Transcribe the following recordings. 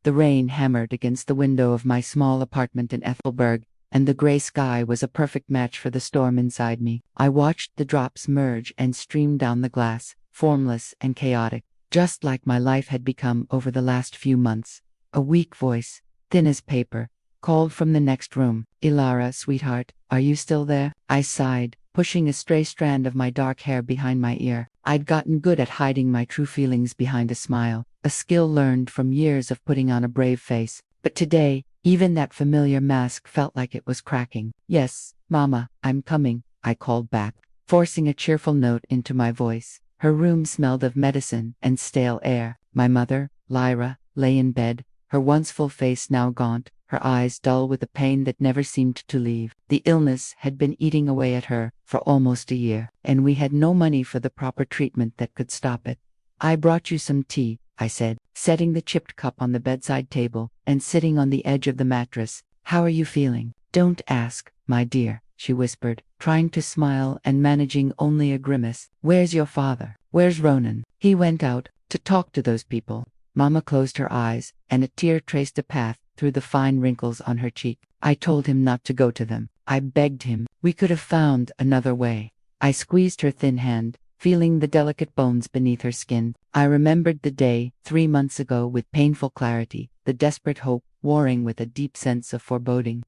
The rain hammered against the window of my small apartment in Ethelberg, and the gray sky was a perfect match for the storm inside me. I watched the drops merge and stream down the glass, formless and chaotic, just like my life had become over the last few months. A weak voice, thin as paper, called from the next room. "Ilara, sweetheart, are you still there?" I sighed, pushing a stray strand of my dark hair behind my ear. I'd gotten good at hiding my true feelings behind a smile, a skill learned from years of putting on a brave face. But today, even that familiar mask felt like it was cracking. "Yes, Mama, I'm coming," I called back, forcing a cheerful note into my voice. Her room smelled of medicine and stale air. My mother, Lyra, lay in bed, her once full face now gaunt, her eyes dull with a pain that never seemed to leave. The illness had been eating away at her for almost a year, and we had no money for the proper treatment that could stop it. "I brought you some tea," I said, setting the chipped cup on the bedside table and sitting on the edge of the mattress. "How are you feeling?" "Don't ask, my dear," she whispered, trying to smile and managing only a grimace. "Where's your father? Where's Ronan?" "He went out to talk to those people." Mama closed her eyes, and a tear traced a path through the fine wrinkles on her cheek. "I told him not to go to them. I begged him. We could have found another way." I squeezed her thin hand, feeling the delicate bones beneath her skin. I remembered the day, 3 months ago, with painful clarity, the desperate hope warring with a deep sense of foreboding.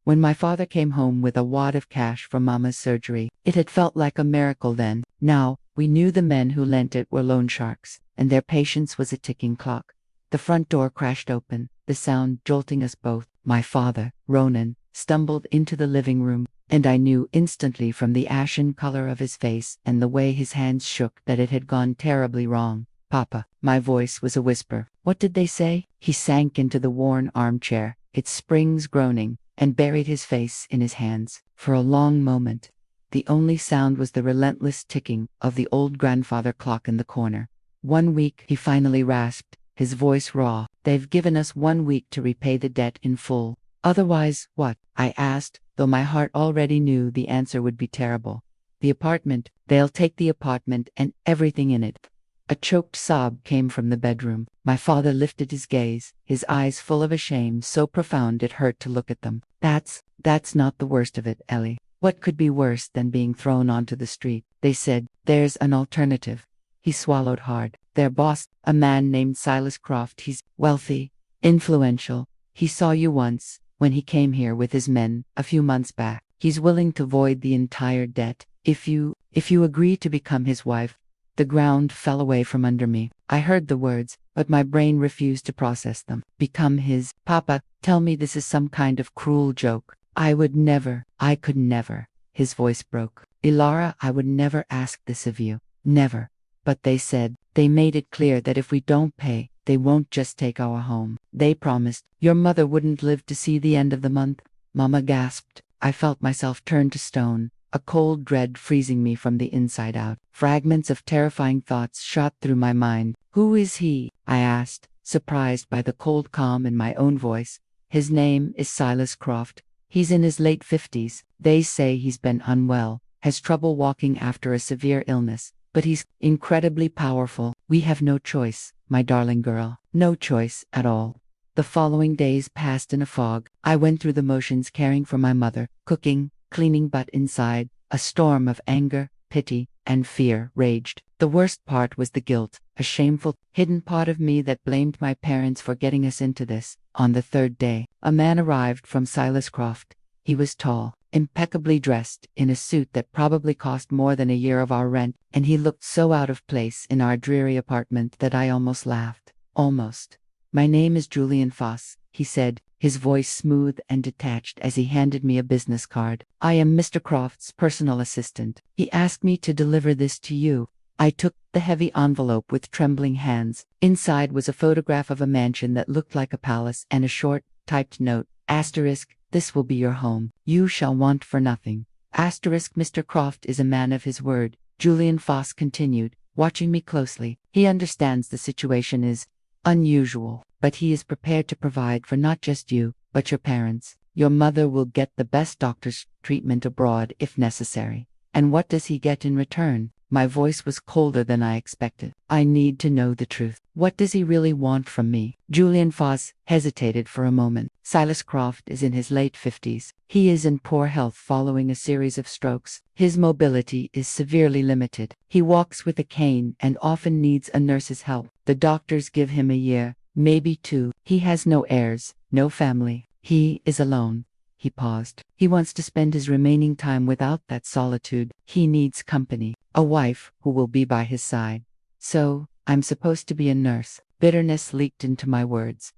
When my father came home with a wad of cash from Mama's surgery, it had felt like a miracle then. Now, we knew the men who lent it were loan sharks, and their patience was a ticking clock. The front door crashed open, the sound jolting us both. My father, Ronan, stumbled into the living room, and I knew instantly from the ashen color of his face and the way his hands shook that it had gone terribly wrong. "Papa," my voice was a whisper. "What did they say?" He sank into the worn armchair, its springs groaning, and buried his face in his hands. For a long moment, the only sound was the relentless ticking of the old grandfather clock in the corner. "1 week," he finally rasped, his voice raw. "They've given us 1 week to repay the debt in full." "Otherwise, what?" I asked, though my heart already knew the answer would be terrible. "The apartment. They'll take the apartment and everything in it." A choked sob came from the bedroom. My father lifted his gaze, his eyes full of a shame so profound it hurt to look at them. That's not the worst of it, Ellie. What could be worse than being thrown onto the street?" They said, "There's an alternative." He swallowed hard. "Their boss, a man named Silas Croft, he's wealthy, influential. He saw you once, when he came here with his men, a few months back. He's willing to void the entire debt, if you agree to become his wife." The ground fell away from under me. I heard the words, but my brain refused to process them. "Become his." "Papa, tell me this is some kind of cruel joke." I could never. His voice broke. "Ilara, I would never ask this of you. Never. But they made it clear that if we don't pay, they won't just take our home. They promised your mother wouldn't live to see the end of the month." Mama gasped. I felt myself turn to stone, a cold dread freezing me from the inside out. Fragments of terrifying thoughts shot through my mind. "Who is he?" I asked, surprised by the cold calm in my own voice. "His name is Silas Croft. He's in his late 50s. They say he's been unwell, has trouble walking after a severe illness, but he's incredibly powerful. We have no choice, my darling girl. No choice at all." The following days passed in a fog. I went through the motions caring for my mother, cooking, cleaning, but inside, a storm of anger, pity, and fear raged. The worst part was the guilt, a shameful, hidden part of me that blamed my parents for getting us into this. On the 3rd day, a man arrived from Silas Croft. He was tall, impeccably dressed, in a suit that probably cost more than a year of our rent, and he looked so out of place in our dreary apartment that I almost laughed. Almost. "My name is Julian Foss," he said, his voice smooth and detached as he handed me a business card. "I am Mr. Croft's personal assistant. He asked me to deliver this to you." I took the heavy envelope with trembling hands. Inside was a photograph of a mansion that looked like a palace and a short, typed note. Asterisk, "This will be your home. You shall want for nothing." Asterisk, "Mr. Croft is a man of his word," Julian Foss continued, watching me closely. "He understands the situation is unusual, but he is prepared to provide for not just you, but your parents. Your mother will get the best doctor's treatment abroad if necessary." "And what does he get in return?" My voice was colder than I expected. I need to know the truth. What does he really want from me? Julian Foss hesitated for a moment. Silas Croft is in his late 50s. He is in poor health following a series of strokes. His mobility is severely limited. He walks with a cane and often needs a nurse's help. The doctors give him a year, maybe 2. He has no heirs, no family. He is alone. He paused. He wants to spend his remaining time without that solitude. He needs company, a wife who will be by his side. So, I'm supposed to be a nurse. Bitterness leaked into my words.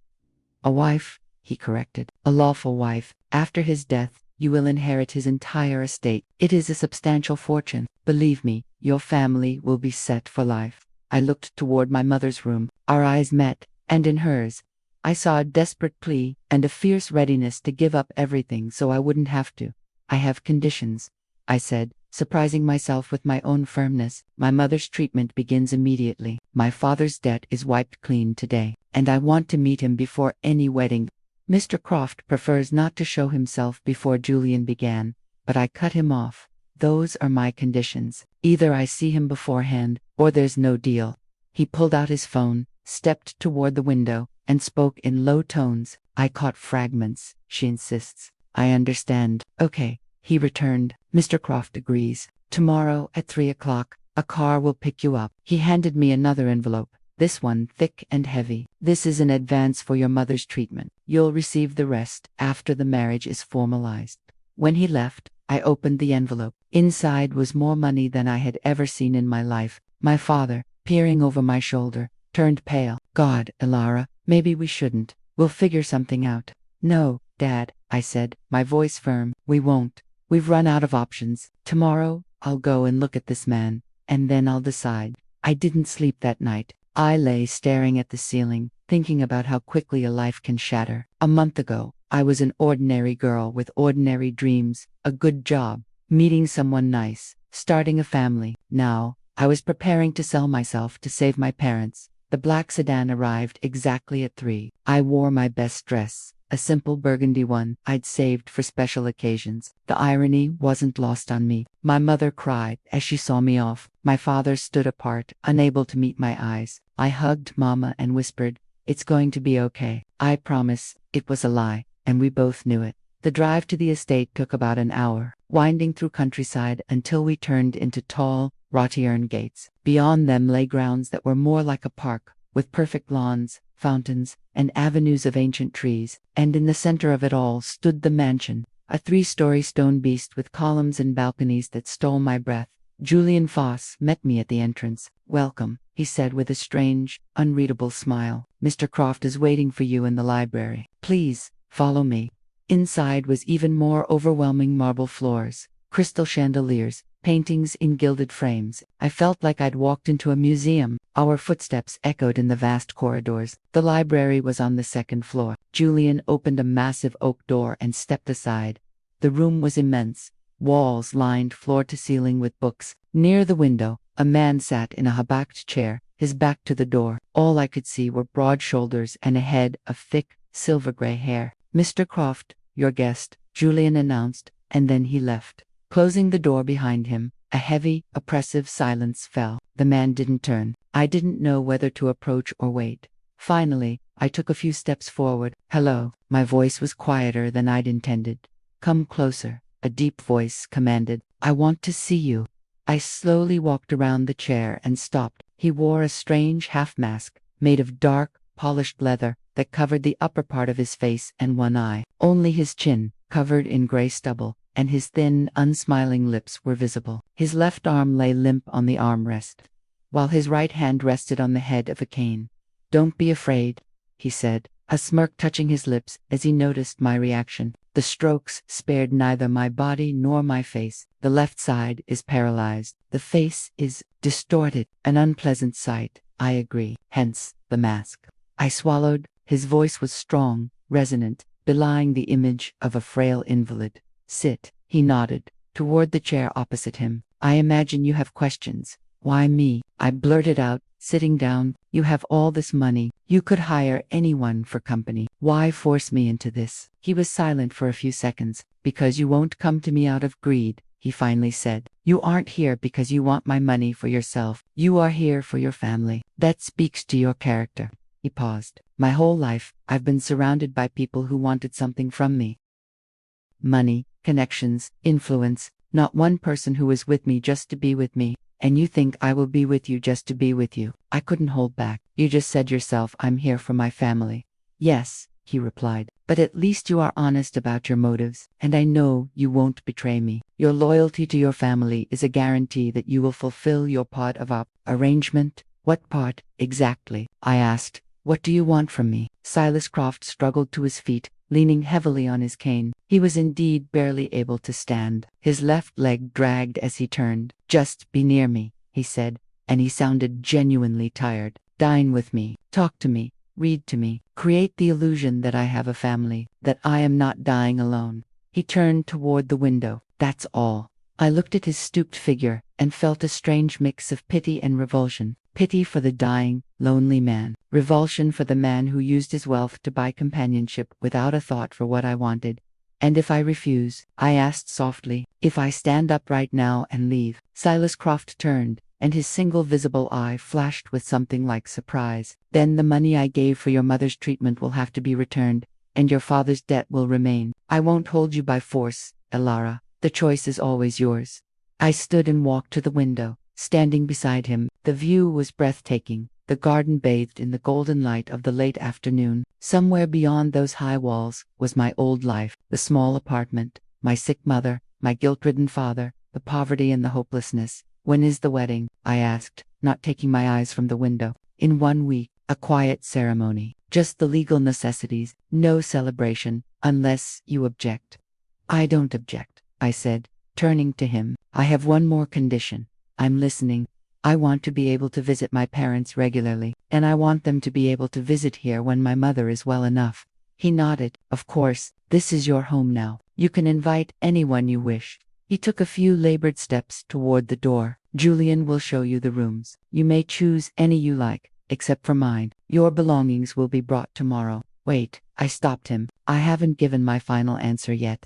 A wife, he corrected. A lawful wife. After his death, you will inherit his entire estate. It is a substantial fortune. Believe me, your family will be set for life. I looked toward my mother's room. Our eyes met, and in hers, I saw a desperate plea and a fierce readiness to give up everything so I wouldn't have to. I have conditions, I said, surprising myself with my own firmness. My mother's treatment begins immediately. My father's debt is wiped clean today, and I want to meet him before any wedding. Mr. Croft prefers not to show himself before Julian began, but I cut him off. Those are my conditions. Either I see him beforehand, or there's no deal. He pulled out his phone, stepped toward the window, and spoke in low tones. I caught fragments. She insists. I understand. Okay, he returned. Mr. Croft agrees. Tomorrow at 3 o'clock, a car will pick you up. He handed me another envelope. This one thick and heavy. This is an advance for your mother's treatment. You'll receive the rest after the marriage is formalized. When he left, I opened the envelope. Inside was more money than I had ever seen in my life. My father, peering over my shoulder, turned pale. God, Elara, maybe we shouldn't. We'll figure something out. No, Dad, I said, my voice firm. We won't. We've run out of options. Tomorrow, I'll go and look at this man, and then I'll decide. I didn't sleep that night. I lay staring at the ceiling, thinking about how quickly a life can shatter. A month ago, I was an ordinary girl with ordinary dreams, a good job, meeting someone nice, starting a family. Now, I was preparing to sell myself to save my parents. The black sedan arrived exactly at 3. I wore my best dress, a simple burgundy one I'd saved for special occasions. The irony wasn't lost on me. My mother cried as she saw me off. My father stood apart, unable to meet my eyes. I hugged Mama and whispered, "It's going to be okay. I promise." It was a lie, and we both knew it. The drive to the estate took about an hour, winding through countryside until we turned into tall, wrought-iron gates. Beyond them lay grounds that were more like a park, with perfect lawns, fountains, and avenues of ancient trees. And in the center of it all stood the mansion, a 3-story stone beast with columns and balconies that stole my breath. Julian Foss met me at the entrance. "Welcome," he said with a strange, unreadable smile. "Mr. Croft is waiting for you in the library. Please, follow me." Inside was even more overwhelming: marble floors, crystal chandeliers, paintings in gilded frames. I felt like I'd walked into a museum. Our footsteps echoed in the vast corridors. The library was on the 2nd floor. Julian opened a massive oak door and stepped aside. The room was immense. Walls lined floor to ceiling with books. Near the window, a man sat in a high-backed chair, his back to the door. All I could see were broad shoulders and a head of thick, silver-gray hair. "Mr. Croft, your guest," Julian announced, and then he left. Closing the door behind him, a heavy, oppressive silence fell. The man didn't turn. I didn't know whether to approach or wait. Finally, I took a few steps forward. "Hello." My voice was quieter than I'd intended. "Come closer," a deep voice commanded. "I want to see you." I slowly walked around the chair and stopped. He wore a strange half-mask, made of dark, polished leather, that covered the upper part of his face and one eye. Only his chin, covered in gray stubble, and his thin, unsmiling lips were visible. His left arm lay limp on the armrest, while his right hand rested on the head of a cane. "Don't be afraid," he said, a smirk touching his lips as he noticed my reaction. "The strokes spared neither my body nor my face. The left side is paralyzed. The face is distorted, an unpleasant sight, I agree, hence the mask." I swallowed. His voice was strong, resonant, belying the image of a frail invalid. "Sit," he nodded, toward the chair opposite him. "I imagine you have questions." "Why me?" I blurted out, sitting down. "You have all this money. You could hire anyone for company. Why force me into this?" He was silent for a few seconds. "Because you won't come to me out of greed," he finally said. You aren't here because you want my money for yourself. You are here for your family. That speaks to your character. He paused. My whole life, I've been surrounded by people who wanted something from me. Money, connections, influence, not one person who was with me just to be with me. And you think I will be with you just to be with you? I couldn't hold back. You just said yourself, I'm here for my family. Yes, he replied, but at least you are honest about your motives, and I know you won't betray me. Your loyalty to your family is a guarantee that you will fulfill your part of our arrangement. What part, exactly? I asked. What do you want from me? Silas Croft struggled to his feet, leaning heavily on his cane. He was indeed barely able to stand. His left leg dragged as he turned. Just be near me, he said, and he sounded genuinely tired. Dine with me, talk to me, read to me, create the illusion that I have a family, that I am not dying alone. He turned toward the window. That's all. I looked at his stooped figure and felt a strange mix of pity and revulsion. Pity for the dying, lonely man. Revulsion for the man who used his wealth to buy companionship without a thought for what I wanted. And if I refuse? I asked softly. If I stand up right now and leave? Silas Croft turned, and his single visible eye flashed with something like surprise. Then the money I gave for your mother's treatment will have to be returned, and your father's debt will remain. I won't hold you by force, Elara. The choice is always yours. I stood and walked to the window. Standing beside him, the view was breathtaking, the garden bathed in the golden light of the late afternoon. Somewhere beyond those high walls was my old life, the small apartment, my sick mother, my guilt-ridden father, the poverty and the hopelessness. When is the wedding? I asked, not taking my eyes from the window. In 1 week, a quiet ceremony, just the legal necessities, no celebration, unless you object. I don't object, I said, turning to him. I have one more condition. I'm listening. I want to be able to visit my parents regularly, and I want them to be able to visit here when my mother is well enough. He nodded. Of course, this is your home now. You can invite anyone you wish. He took a few labored steps toward the door. Julian will show you the rooms. You may choose any you like, except for mine. Your belongings will be brought tomorrow. Wait, I stopped him. I haven't given my final answer yet.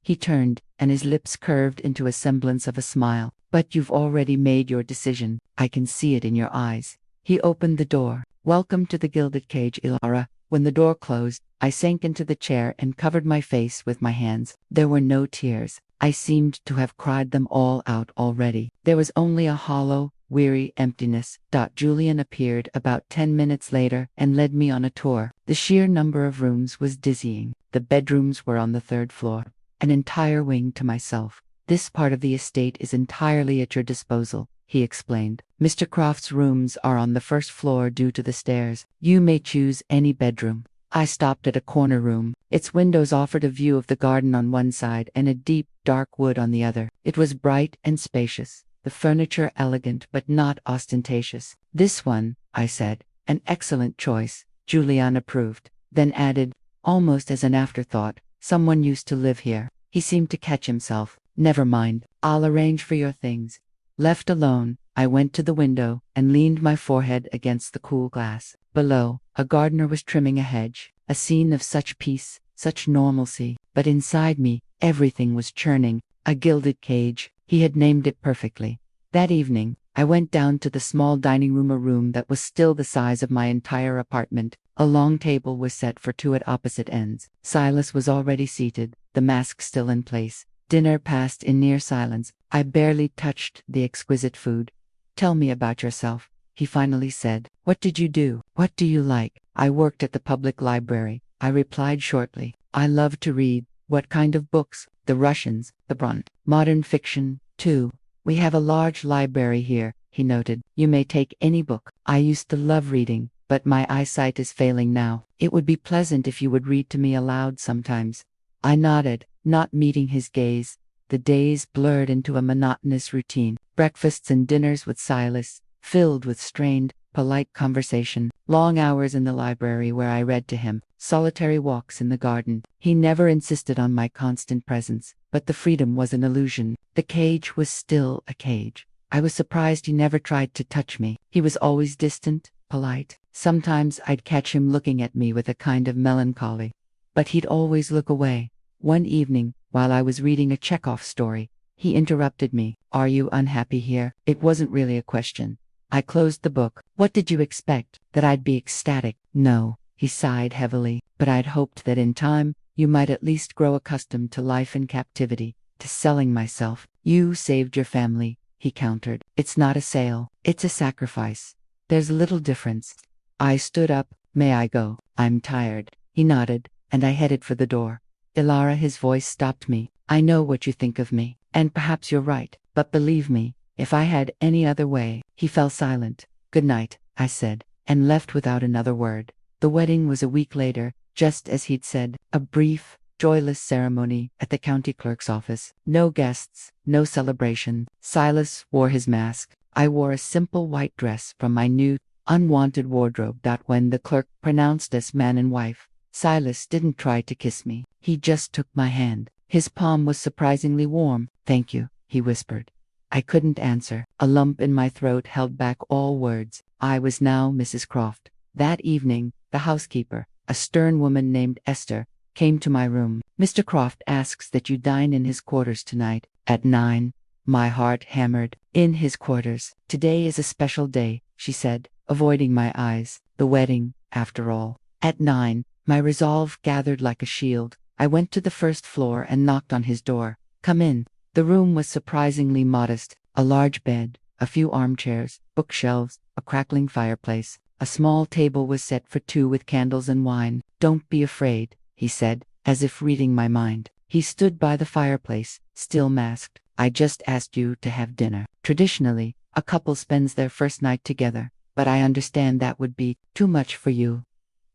He turned, and his lips curved into a semblance of a smile. But you've already made your decision. I can see it in your eyes. He opened the door. Welcome to the gilded cage, Elara. When the door closed, I sank into the chair and covered my face with my hands. There were no tears. I seemed to have cried them all out already. There was only a hollow, weary emptiness. Julian appeared about 10 minutes later and led me on a tour. The sheer number of rooms was dizzying. The bedrooms were on the 3rd floor. An entire wing to myself. This part of the estate is entirely at your disposal, he explained. Mr. Croft's rooms are on the 1st floor due to the stairs. You may choose any bedroom. I stopped at a corner room. Its windows offered a view of the garden on one side and a deep, dark wood on the other. It was bright and spacious, the furniture elegant but not ostentatious. This one, I said. An excellent choice, Julian approved, then added, almost as an afterthought, someone used to live here. He seemed to catch himself. Never mind, I'll arrange for your things. Left alone, I went to the window and leaned my forehead against the cool glass. Below, a gardener was trimming a hedge, a scene of such peace, such normalcy, but inside me, everything was churning. A gilded cage, he had named it perfectly. That evening, I went down to the small dining room, a room that was still the size of my entire apartment. A long table was set for two at opposite ends. Silas was already seated, the mask still in place. Dinner passed in near silence. I barely touched the exquisite food. Tell me about yourself, he finally said. What did you do? What do you like? I worked at the public library, I replied shortly. I love to read. What kind of books? The Russians, the Brunt. Modern fiction, too. We have a large library here, he noted. You may take any book. I used to love reading, but my eyesight is failing now. It would be pleasant if you would read to me aloud sometimes. I nodded, not meeting his gaze. The days blurred into a monotonous routine. Breakfasts and dinners with Silas, filled with strained, polite conversation. Long hours in the library where I read to him. Solitary walks in the garden. He never insisted on my constant presence, but the freedom was an illusion. The cage was still a cage. I was surprised he never tried to touch me. He was always distant, polite. Sometimes I'd catch him looking at me with a kind of melancholy, but he'd always look away. One evening, while I was reading a Chekhov story, He interrupted me. Are you unhappy here? It wasn't really a question. I closed the book. What did you expect? That I'd be ecstatic? No. He sighed heavily. But I'd hoped that in time, you might at least grow accustomed to life in captivity, to selling myself. You saved your family, he countered. It's not a sale. It's a sacrifice. There's little difference. I stood up. May I go? I'm tired. He nodded, and I headed for the door. Ilara, his voice stopped me. I know what you think of me, and perhaps you're right, but believe me, if I had any other way. He fell silent. Good night, I said, and left without another word. The wedding was a week later, just as he'd said, a brief, joyless ceremony at the county clerk's office. No guests, no celebration. Silas wore his mask. I wore a simple white dress from my new, unwanted wardrobe. When the clerk pronounced us man and wife, Silas didn't try to kiss me. He just took my hand. His palm was surprisingly warm. Thank you, he whispered. I couldn't answer. A lump in my throat held back all words. I was now Mrs. Croft. That evening, the housekeeper, a stern woman named Esther, came to my room. Mr. Croft asks that you dine in his quarters tonight, at 9. My heart hammered. In his quarters. Today is a special day, she said, avoiding my eyes. The wedding, after all. At 9, my resolve gathered like a shield. I went to the first floor and knocked on his door. Come in. The room was surprisingly modest. A large bed, a few armchairs, bookshelves, a crackling fireplace. A small table was set for two with candles and wine. Don't be afraid, he said, as if reading my mind. He stood by the fireplace, still masked. I just asked you to have dinner. Traditionally, a couple spends their first night together, but I understand that would be too much for you.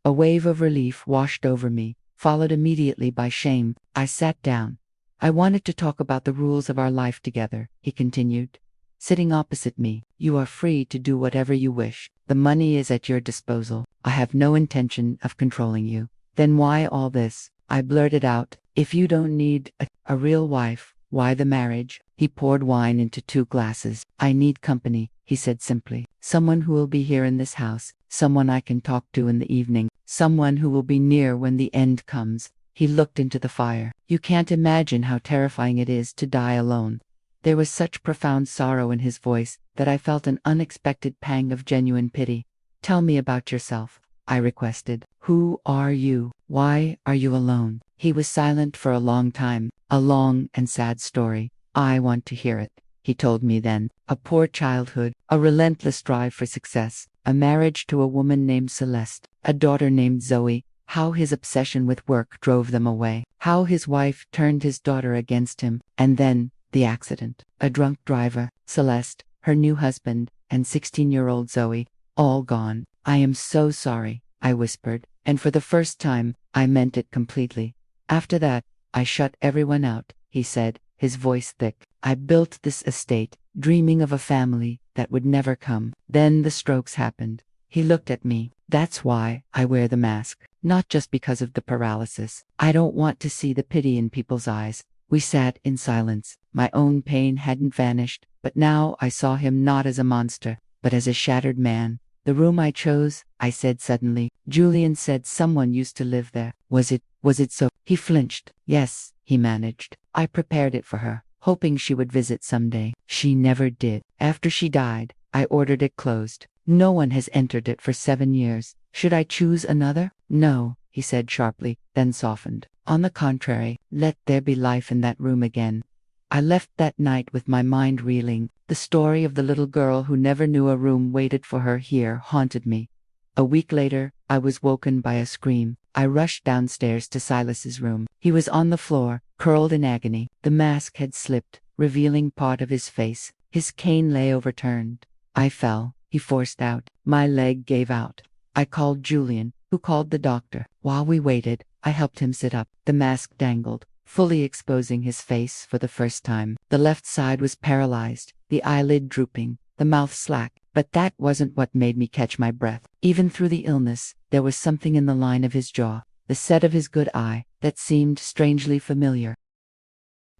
A wave of relief washed over me, followed immediately by shame. I sat down. I wanted to talk about the rules of our life together, he continued, sitting opposite me. You are free to do whatever you wish. The money is at your disposal. I have no intention of controlling you. Then why all this? I blurted out. If you don't need a real wife, why the marriage? He poured wine into 2 glasses. I need company, he said simply. Someone who will be here in this house, someone I can talk to in the evening, someone who will be near when the end comes. He looked into the fire. You can't imagine how terrifying it is to die alone. There was such profound sorrow in his voice that I felt an unexpected pang of genuine pity. Tell me about yourself, I requested. Who are you? Why are you alone? He was silent for a long time, a long and sad story. I want to hear it, he told me then. A poor childhood, a relentless drive for success, a marriage to a woman named Celeste, a daughter named Zoe, how his obsession with work drove them away, how his wife turned his daughter against him, and then, the accident. A drunk driver, Celeste, her new husband, and 16-year-old Zoe, all gone. I am so sorry, I whispered, and for the first time, I meant it completely. After that, I shut everyone out, he said, his voice thick. I built this estate, dreaming of a family that would never come. Then the strokes happened. He looked at me. That's why I wear the mask, not just because of the paralysis. I don't want to see the pity in people's eyes. We sat in silence. My own pain hadn't vanished, but now I saw him not as a monster, but as a shattered man. The room I chose, I said suddenly. Julian said someone used to live there. Was it so? He flinched. Yes, he managed. I prepared it for her, hoping she would visit someday. She never did. After she died, I ordered it closed. No one has entered it for 7 years. Should I choose another? No, he said sharply, then softened. On the contrary, let there be life in that room again. I left that night with my mind reeling. The story of the little girl who never knew a room waited for her here haunted me. A week later, I was woken by a scream. I rushed downstairs to Silas's room. He was on the floor, curled in agony. The mask had slipped, revealing part of his face. His cane lay overturned. I fell, he forced out. My leg gave out. I called Julian, who called the doctor. While we waited, I helped him sit up. The mask dangled, fully exposing his face for the first time. The left side was paralyzed, the eyelid drooping, the mouth slack. But that wasn't what made me catch my breath. Even through the illness, there was something in the line of his jaw, the set of his good eye, that seemed strangely familiar.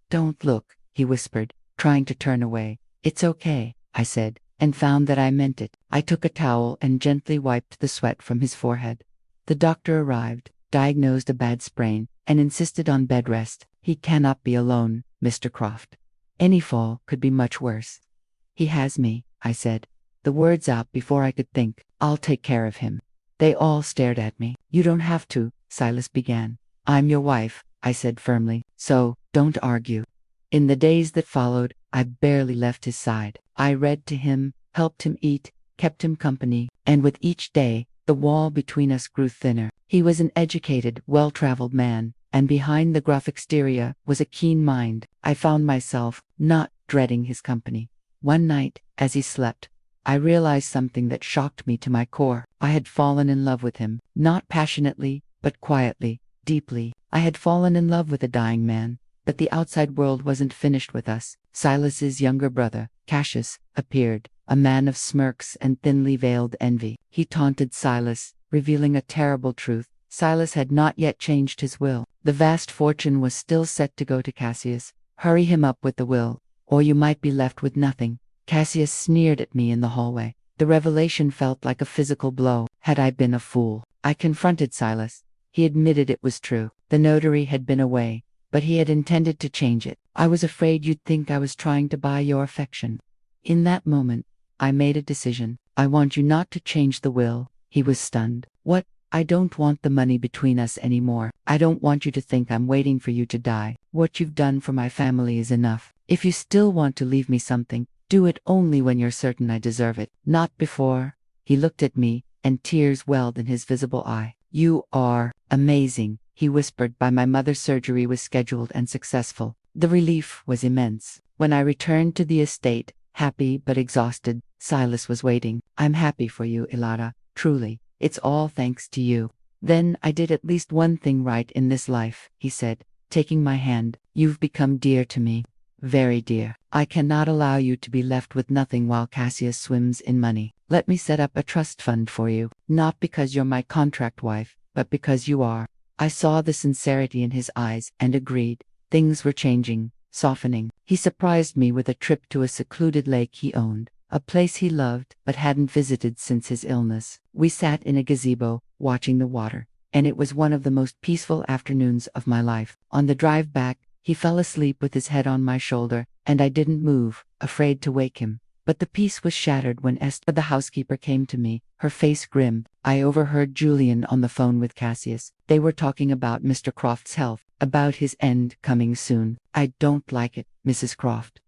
Don't look, he whispered, trying to turn away. It's okay, I said, and found that I meant it. I took a towel and gently wiped the sweat from his forehead. The doctor arrived, diagnosed a bad sprain, and insisted on bed rest. He cannot be alone, Mr. Croft. Any fall could be much worse. He has me, I said, the words out before I could think. I'll take care of him. They all stared at me. You don't have to, Silas began. I'm your wife, I said firmly, so don't argue. In the days that followed, I barely left his side. I read to him, helped him eat, kept him company, and with each day, the wall between us grew thinner. He was an educated, well-traveled man, and behind the gruff exterior was a keen mind. I found myself not dreading his company. One night, as he slept, I realized something that shocked me to my core. I had fallen in love with him, not passionately, but quietly, deeply. I had fallen in love with a dying man, but the outside world wasn't finished with us. Silas's younger brother, Cassius, appeared, a man of smirks and thinly veiled envy. He taunted Silas, revealing a terrible truth. Silas had not yet changed his will. The vast fortune was still set to go to Cassius. Hurry him up with the will, or you might be left with nothing. Cassius sneered at me in the hallway. The revelation felt like a physical blow. Had I been a fool? I confronted Silas. He admitted it was true. The notary had been away, but he had intended to change it. I was afraid you'd think I was trying to buy your affection. In that moment, I made a decision. I want you not to change the will. He was stunned. What? I don't want the money between us anymore. I don't want you to think I'm waiting for you to die. What you've done for my family is enough. If you still want to leave me something, do it only when you're certain I deserve it, not before. He looked at me, and tears welled in his visible eye. You are amazing, he whispered. By my mother's surgery was scheduled and successful. The relief was immense. When I returned to the estate, happy but exhausted, Silas was waiting. I'm happy for you, Ilara, truly. It's all thanks to you. Then I did at least one thing right in this life, he said, taking my hand. You've become dear to me. Very dear. I cannot allow you to be left with nothing while Cassius swims in money. Let me set up a trust fund for you, not because you're my contract wife, but because you are. I saw the sincerity in his eyes and agreed. Things were changing, softening. He surprised me with a trip to a secluded lake he owned, a place he loved but hadn't visited since his illness. We sat in a gazebo, watching the water, and it was one of the most peaceful afternoons of my life. On the drive back, he fell asleep with his head on my shoulder, and I didn't move, afraid to wake him. But the peace was shattered when Esther, the housekeeper, came to me, her face grim. I overheard Julian on the phone with Cassius. They were talking about Mr. Croft's health, about his end coming soon. I don't like it, Mrs. Croft.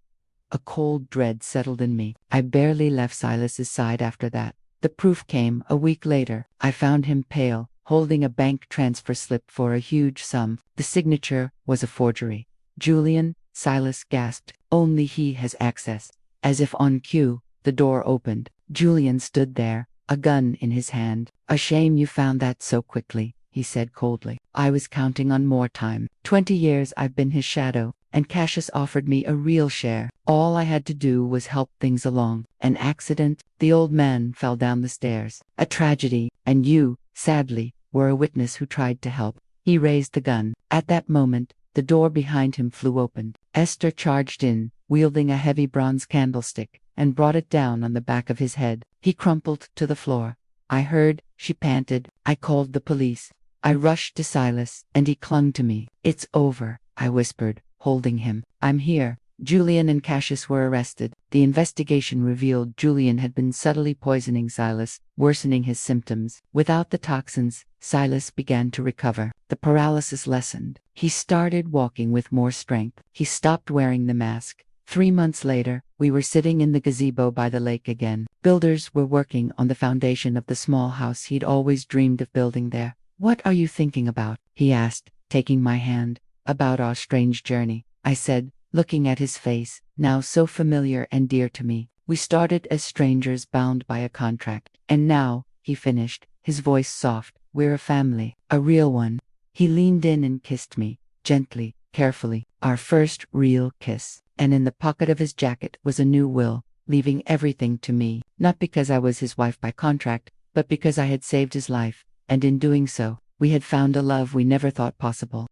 A cold dread settled in me. I barely left Silas's side after that. The proof came a week later. I found him pale, holding a bank transfer slip for a huge sum. The signature was a forgery. Julian, Silas gasped. Only he has access. As if on cue, the door opened. Julian stood there, a gun in his hand. A shame you found that so quickly, he said coldly. I was counting on more time. 20 years I've been his shadow, and Cassius offered me a real share. All I had to do was help things along. An accident, the old man fell down the stairs. A tragedy, and you, sadly, were a witness who tried to help. He raised the gun. At that moment, the door behind him flew open. Esther charged in, wielding a heavy bronze candlestick, and brought it down on the back of his head. He crumpled to the floor. I heard, she panted. I called the police. I rushed to Silas, and he clung to me. It's over, I whispered, holding him. I'm here. Julian and Cassius were arrested. The investigation revealed Julian had been subtly poisoning Silas, worsening his symptoms. Without the toxins, Silas began to recover. The paralysis lessened. He started walking with more strength. He stopped wearing the mask. 3 months later, we were sitting in the gazebo by the lake again. Builders were working on the foundation of the small house he'd always dreamed of building there. What are you thinking about? He asked, taking my hand. About our strange journey, I said, looking at his face, now so familiar and dear to me. We started as strangers bound by a contract. And now, he finished, his voice soft, we're a family, a real one. He leaned in and kissed me, gently, carefully, our first real kiss. And in the pocket of his jacket was a new will, leaving everything to me, not because I was his wife by contract, but because I had saved his life, and in doing so, we had found a love we never thought possible.